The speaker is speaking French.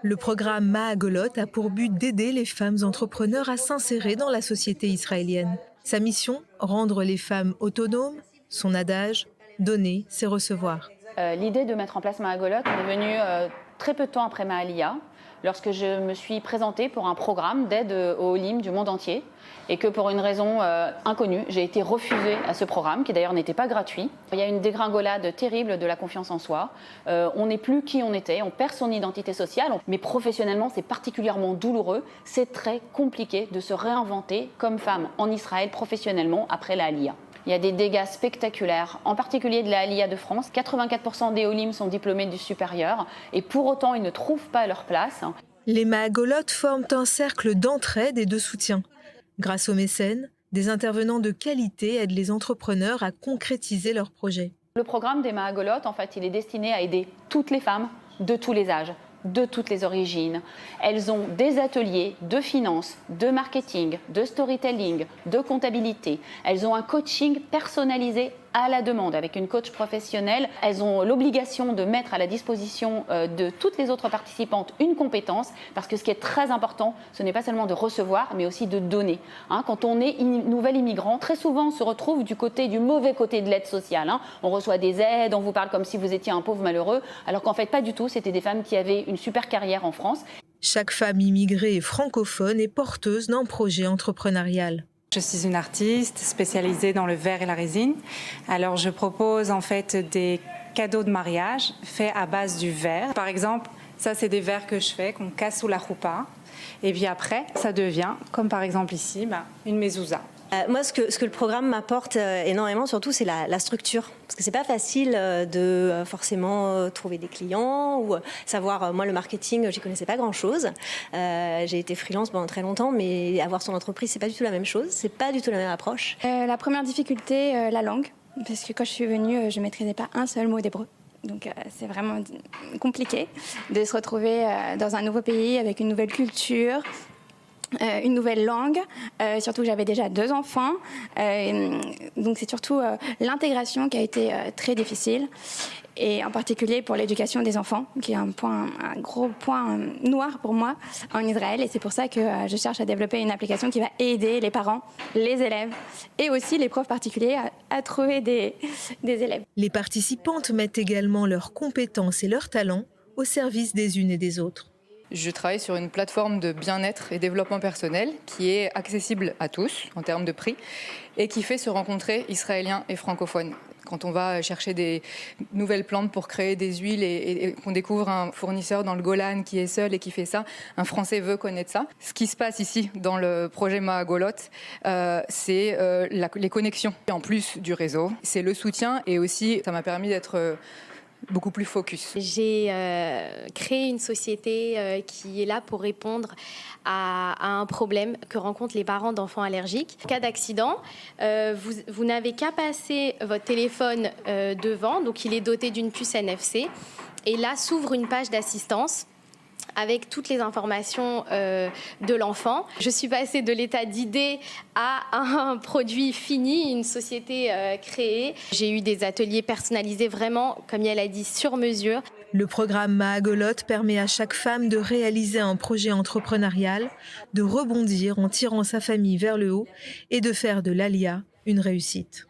Le programme Maagolot a pour but d'aider les femmes entrepreneurs à s'insérer dans la société israélienne. Sa mission, rendre les femmes autonomes. Son adage, donner, c'est recevoir. L'idée de mettre en place Maagolot est venue très peu de temps après ma Aliyah, lorsque je me suis présentée pour un programme d'aide aux Olim du monde entier et que pour une raison inconnue, j'ai été refusée à ce programme, qui d'ailleurs n'était pas gratuit. Il y a une dégringolade terrible de la confiance en soi. On n'est plus qui on était, on perd son identité sociale, mais professionnellement, c'est particulièrement douloureux. C'est très compliqué de se réinventer comme femme en Israël professionnellement après la Aliyah. Il y a des dégâts spectaculaires, en particulier de la Aliyah de France. 84% des Olim sont diplômés du supérieur et pour autant, ils ne trouvent pas leur place. Les Maagolot forment un cercle d'entraide et de soutien. Grâce aux mécènes, des intervenants de qualité aident les entrepreneurs à concrétiser leurs projets. Le programme des Maagolot, en fait, il est destiné à aider toutes les femmes de tous les âges, de toutes les origines. Elles ont des ateliers de finance, de marketing, de storytelling, de comptabilité. Elles ont un coaching personnalisé à la demande avec une coach professionnelle. Elles ont l'obligation de mettre à la disposition de toutes les autres participantes une compétence, parce que ce qui est très important, ce n'est pas seulement de recevoir, mais aussi de donner. Quand on est nouvel immigrant, très souvent on se retrouve du mauvais côté de l'aide sociale. On reçoit des aides, on vous parle comme si vous étiez un pauvre malheureux, alors qu'en fait pas du tout, c'était des femmes qui avaient une super carrière en France. Chaque femme immigrée et francophone est porteuse d'un projet entrepreneurial. Je suis une artiste spécialisée dans le verre et la résine. Alors je propose en fait des cadeaux de mariage faits à base du verre. Par exemple, ça c'est des verres que je fais, qu'on casse sous la choupa. Et puis après, ça devient, comme par exemple ici, une mezouza. Moi, ce que le programme m'apporte énormément, surtout, c'est la structure. Parce que c'est pas facile de forcément trouver des clients ou savoir. Moi, le marketing, j'y connaissais pas grand-chose. J'ai été freelance pendant très longtemps, mais avoir son entreprise, c'est pas du tout la même chose. C'est pas du tout la même approche. La première difficulté, la langue. Parce que quand je suis venue, je maîtrisais pas un seul mot d'hébreu. Donc c'est vraiment compliqué de se retrouver dans un nouveau pays avec une nouvelle culture. Une nouvelle langue, surtout que j'avais déjà 2 enfants. Donc c'est surtout l'intégration qui a été très difficile, et en particulier pour l'éducation des enfants, qui est un gros point noir pour moi en Israël. Et c'est pour ça que je cherche à développer une application qui va aider les parents, les élèves et aussi les profs particuliers à trouver des élèves. Les participantes mettent également leurs compétences et leurs talents au service des unes et des autres. Je travaille sur une plateforme de bien-être et développement personnel qui est accessible à tous en termes de prix et qui fait se rencontrer Israéliens et francophones. Quand on va chercher des nouvelles plantes pour créer des huiles et qu'on découvre un fournisseur dans le Golan qui est seul et qui fait ça, un Français veut connaître ça. Ce qui se passe ici dans le projet Maagolot, c'est les connexions. En plus du réseau, c'est le soutien, et aussi ça m'a permis d'être beaucoup plus focus. J'ai créé une société qui est là pour répondre à un problème que rencontrent les parents d'enfants allergiques. En cas d'accident, vous n'avez qu'à passer votre téléphone devant, donc il est doté d'une puce NFC, et là s'ouvre une page d'assistance avec toutes les informations de l'enfant. Je suis passée de l'état d'idée à un produit fini, une société créée. J'ai eu des ateliers personnalisés vraiment, comme elle a dit, sur mesure. Le programme Maagolot permet à chaque femme de réaliser un projet entrepreneurial, de rebondir en tirant sa famille vers le haut et de faire de l'Aliyah une réussite.